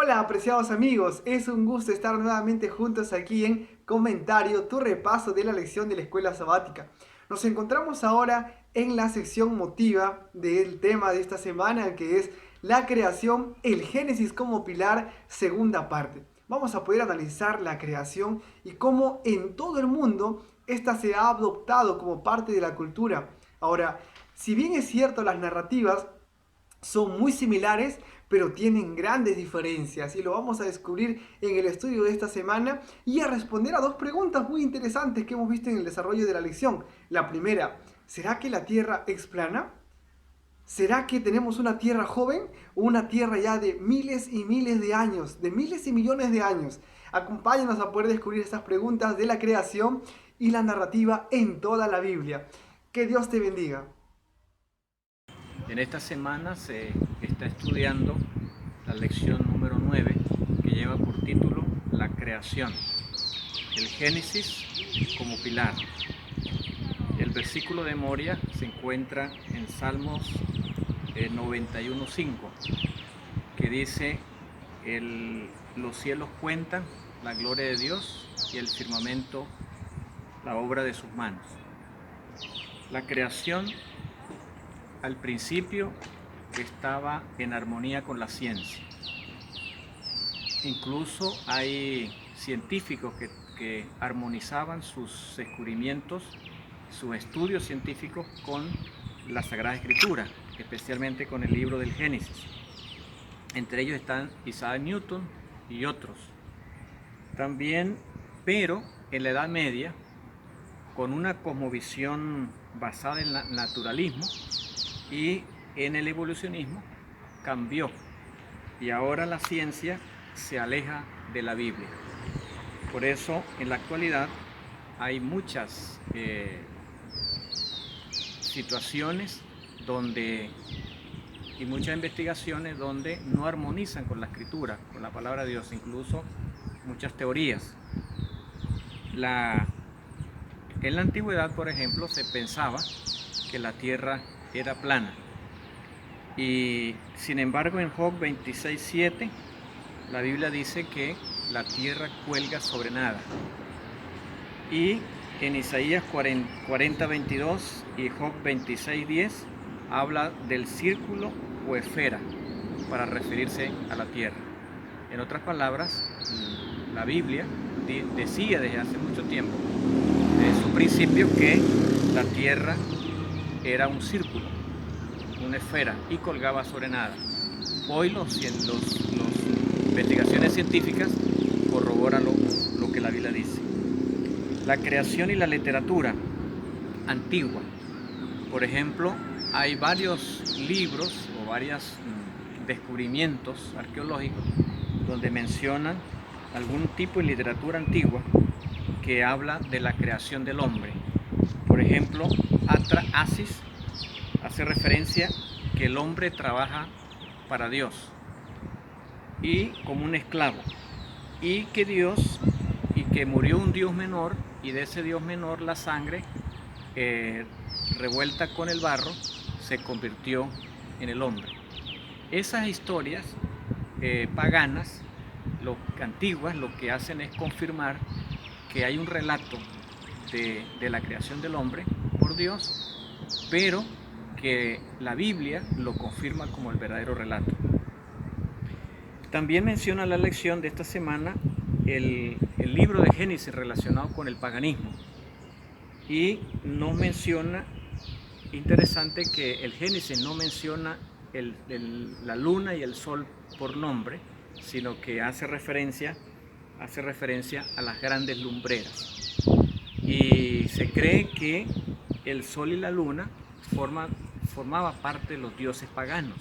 Hola apreciados amigos, es un gusto estar nuevamente juntos aquí en Comentario, tu repaso de la lección de la escuela sabática. Nos encontramos ahora en la sección motiva del tema de esta semana, que es la creación, el Génesis como pilar, segunda parte. Vamos a poder analizar la creación y cómo en todo el mundo esta se ha adoptado como parte de la cultura. Ahora, si bien es cierto, las narrativas son muy similares, pero tienen grandes diferencias y lo vamos a descubrir en el estudio de esta semana y a responder a dos preguntas muy interesantes que hemos visto en el desarrollo de la lección. La primera, ¿será que la Tierra es plana? ¿Será que tenemos una Tierra joven o una Tierra ya de miles y miles de años, de miles y millones de años? Acompáñanos a poder descubrir estas preguntas de la creación y la narrativa en toda la Biblia. Que Dios te bendiga. En esta semana se está estudiando la lección número 9, que lleva por título La creación, el Génesis como pilar. El versículo de memoria se encuentra en Salmos 91:5, que dice: los cielos cuentan la gloria de Dios y el firmamento la obra de sus manos. La creación al principio estaba en armonía con la ciencia. Incluso hay científicos que armonizaban sus descubrimientos, sus estudios científicos con la Sagrada Escritura, especialmente con el libro del Génesis. Entre ellos están Isaac Newton y otros. También, pero en la Edad Media, con una cosmovisión basada en el naturalismo y en el evolucionismo, cambió, y ahora la ciencia se aleja de la Biblia. Por eso en la actualidad hay muchas situaciones y muchas investigaciones donde no armonizan con la Escritura, con la palabra de Dios, incluso muchas teorías. En la antigüedad, por ejemplo, se pensaba que la tierra era plana, y sin embargo en Job 26:7 la Biblia dice que la tierra cuelga sobre nada, y en Isaías 40:22 y Job 26:10 habla del círculo o esfera para referirse a la tierra. En otras palabras, la Biblia decía desde hace mucho tiempo, desde su principio, que la tierra era un círculo, una esfera, y colgaba sobre nada. Hoy las investigaciones científicas corroboran lo que la Biblia dice. La creación y la literatura antigua. Por ejemplo, hay varios libros o varios descubrimientos arqueológicos donde mencionan algún tipo de literatura antigua que habla de la creación del hombre. Por ejemplo, Asis hace referencia que el hombre trabaja para Dios y como un esclavo, y que murió un dios menor, y de ese dios menor la sangre revuelta con el barro se convirtió en el hombre. Esas historias paganas, antiguas, lo que hacen es confirmar que hay un relato de la creación del hombre por Dios, pero que la Biblia lo confirma como el verdadero relato. También menciona la lección de esta semana el libro de Génesis relacionado con el paganismo, y nos menciona, interesante, que el Génesis no menciona la luna y el sol por nombre, sino que hace referencia a las grandes lumbreras. Y se cree que el sol y la luna formaba parte de los dioses paganos.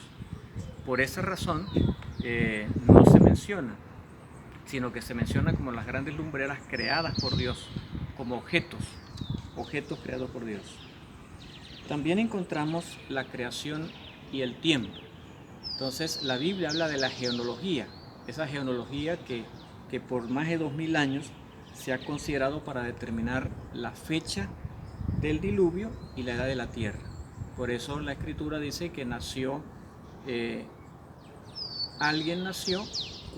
Por esa razón no se menciona, sino que se menciona como las grandes lumbreras creadas por Dios, como objetos creados por Dios. También encontramos la creación y el tiempo. Entonces la Biblia habla de la genealogía, esa genealogía que por más de 2000 años se ha considerado para determinar la fecha del diluvio y la edad de la tierra. Por eso la Escritura dice que alguien nació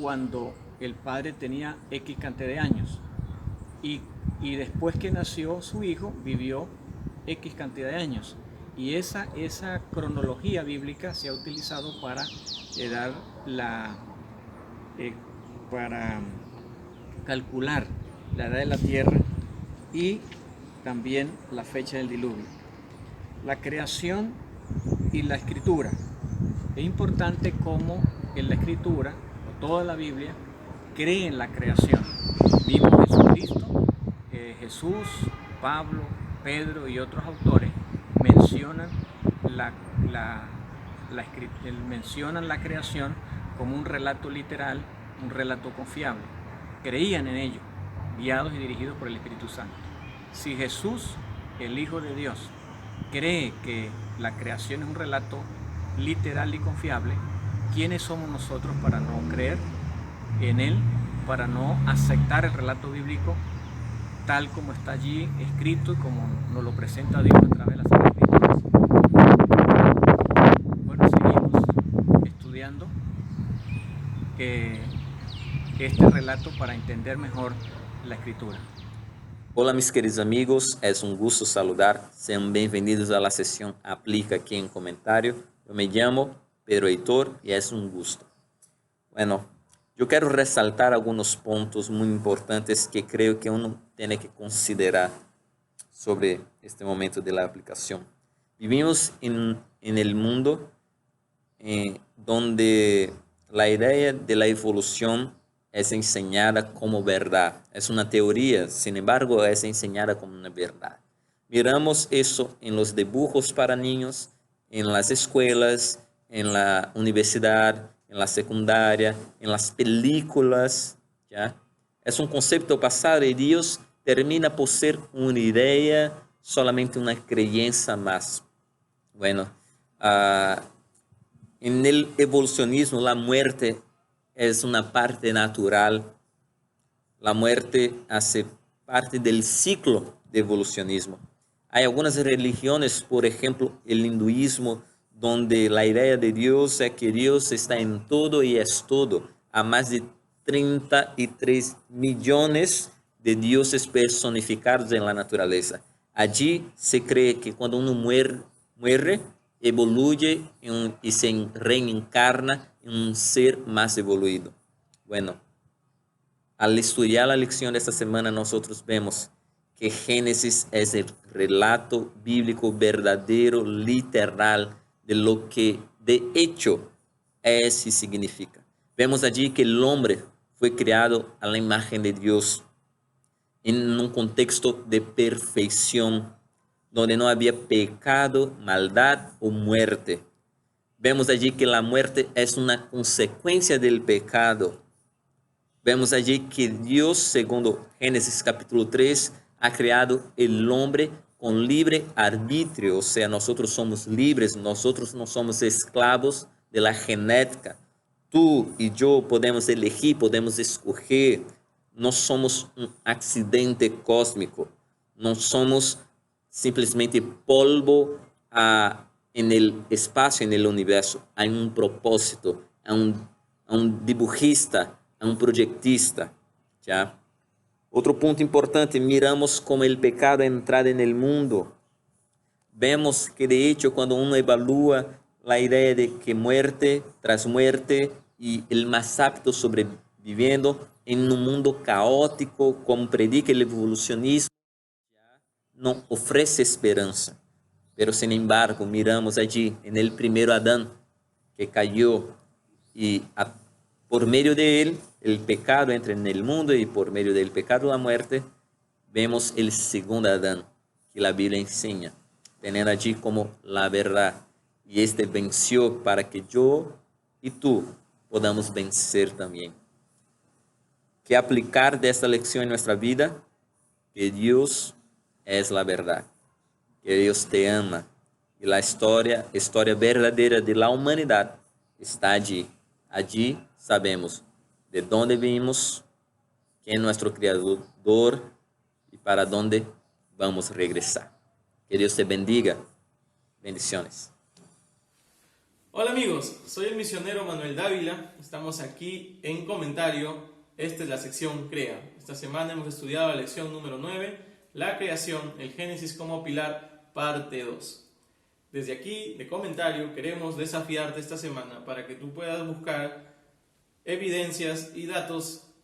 cuando el padre tenía X cantidad de años y después que nació su hijo vivió X cantidad de años. Y esa cronología bíblica se ha utilizado para dar para calcular la edad de la tierra y también la fecha del diluvio. La creación y la escritura. Es importante cómo en la escritura, o toda la Biblia, cree en la creación. Vimos Jesucristo, Jesús, Pablo, Pedro y otros autores mencionan mencionan la creación como un relato literal, un relato confiable. Creían en ello, guiados y dirigidos por el Espíritu Santo. Si Jesús, el Hijo de Dios, cree que la creación es un relato literal y confiable, ¿quiénes somos nosotros para no creer en él, para no aceptar el relato bíblico tal como está allí escrito y como nos lo presenta Dios a través de las Escrituras? Bueno, seguimos estudiando este relato para entender mejor la Escritura. Olá, meus queridos amigos, é um gusto saludar. Sejam bem-vindos à sessão Aplica aqui em comentário. Eu me chamo Pedro Heitor e é um gusto. Bueno, eu quero ressaltar alguns pontos muito importantes que creio que uno tem que considerar sobre este momento da aplicação. Vivimos em el mundo donde a ideia da evolução es enseñada como verdad. Es una teoría, sin embargo, es enseñada como una verdad. Miramos eso en los dibujos para niños, en las escuelas, en la universidad, en la secundaria, en las películas. ¿Ya? Es un concepto pasado y Dios termina por ser una idea, solamente una creencia más. Bueno, en el evolucionismo, la muerte es una parte natural. La muerte hace parte del ciclo de evolucionismo. Hay algunas religiones, por ejemplo, el hinduismo, donde la idea de Dios es que Dios está en todo y es todo. Hay más de 33 millones de dioses personificados en la naturaleza. Allí se cree que cuando uno muere evoluye y se reencarna en un ser más evoluido. Bueno, al estudiar la lección de esta semana, nosotros vemos que Génesis es el relato bíblico verdadero, literal, de lo que de hecho es y significa. Vemos allí que el hombre fue creado a la imagen de Dios en un contexto de perfección, donde no había pecado, maldad o muerte. Vemos allí que la muerte es una consecuencia del pecado. Vemos allí que Dios, segundo Génesis capítulo 3, ha creado el hombre con libre arbitrio. O sea, nosotros somos libres, nosotros no somos esclavos de la genética. Tú y yo podemos elegir, podemos escoger. No somos un accidente cósmico. No somos simplesmente polvo en el espacio, en el universo. Hay un propósito, hay un dibujista, hay un proyectista. ¿Ya? Otro punto importante, miramos cómo el pecado ha entrado en el mundo. Vemos que de hecho cuando uno evalúa la idea de que muerte tras muerte y el más apto sobreviviendo en un mundo caótico, como predica el evolucionismo, no ofrece esperanza. Pero sin embargo, miramos allí en el primero Adán que cayó y por medio de él el pecado entra en el mundo y por medio del pecado la muerte. Vemos el segundo Adán que la Biblia enseña, teniendo allí como la verdad. Y este venció para que yo y tú podamos vencer también. ¿Qué aplicar de esta lección en nuestra vida? Que Dios es la verdad, que Dios te ama y la historia verdadera de la humanidad está allí. Allí sabemos de dónde vinimos, quién es nuestro Creador y para dónde vamos a regresar. Que Dios te bendiga. Bendiciones. Hola amigos, soy el misionero Manuel Dávila, estamos aquí en comentario, esta es la sección Crea. Esta semana hemos estudiado la lección número 9, la creación, el Génesis como pilar, parte 2. Desde aquí, de comentario, queremos desafiarte esta semana para que tú puedas buscar evidencias y datos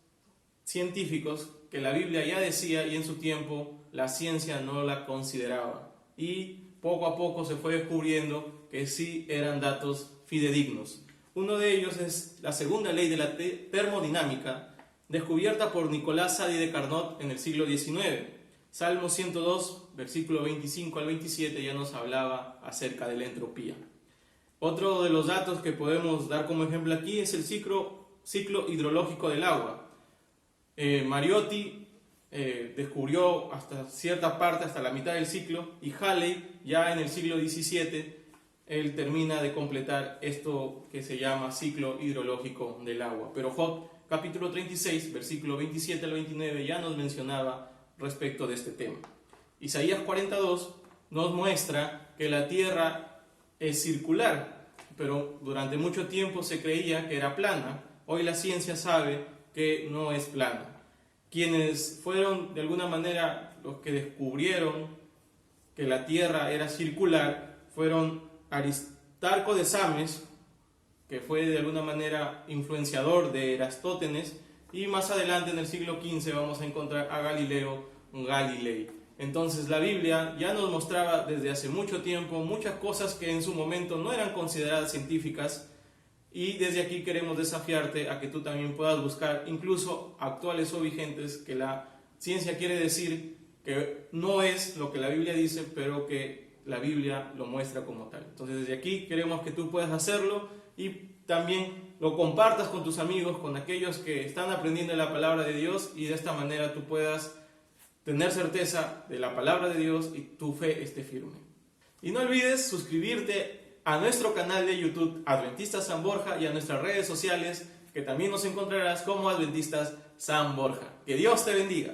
científicos que la Biblia ya decía y en su tiempo la ciencia no la consideraba. Y poco a poco se fue descubriendo que sí eran datos fidedignos. Uno de ellos es la segunda ley de la termodinámica, descubierta por Nicolás Sadi de Carnot en el siglo XIX. Salmo 102, versículo 25 al 27 ya nos hablaba acerca de la entropía. Otro de los datos que podemos dar como ejemplo aquí es el ciclo hidrológico del agua. Mariotti descubrió hasta cierta parte, hasta la mitad del ciclo, y Halley ya en el siglo XVII, él termina de completar esto que se llama ciclo hidrológico del agua. Pero Job, capítulo 36, versículo 27 al 29, ya nos mencionaba respecto de este tema. Isaías 42 nos muestra que la tierra es circular, pero durante mucho tiempo se creía que era plana. Hoy la ciencia sabe que no es plana. Quienes fueron de alguna manera los que descubrieron que la tierra era circular fueron Aristarco de Samos, que fue de alguna manera influenciador de Eratóstenes, y más adelante en el siglo XV vamos a encontrar a Galileo Galilei. Entonces la Biblia ya nos mostraba desde hace mucho tiempo muchas cosas que en su momento no eran consideradas científicas, y desde aquí queremos desafiarte a que tú también puedas buscar, incluso actuales o vigentes, que la ciencia quiere decir que no es lo que la Biblia dice, pero que la Biblia lo muestra como tal. Entonces desde aquí queremos que tú puedas hacerlo y también lo compartas con tus amigos, con aquellos que están aprendiendo la palabra de Dios, y de esta manera tú puedas tener certeza de la palabra de Dios y tu fe esté firme. Y no olvides suscribirte a nuestro canal de YouTube Adventistas San Borja y a nuestras redes sociales, que también nos encontrarás como Adventistas San Borja. Que Dios te bendiga.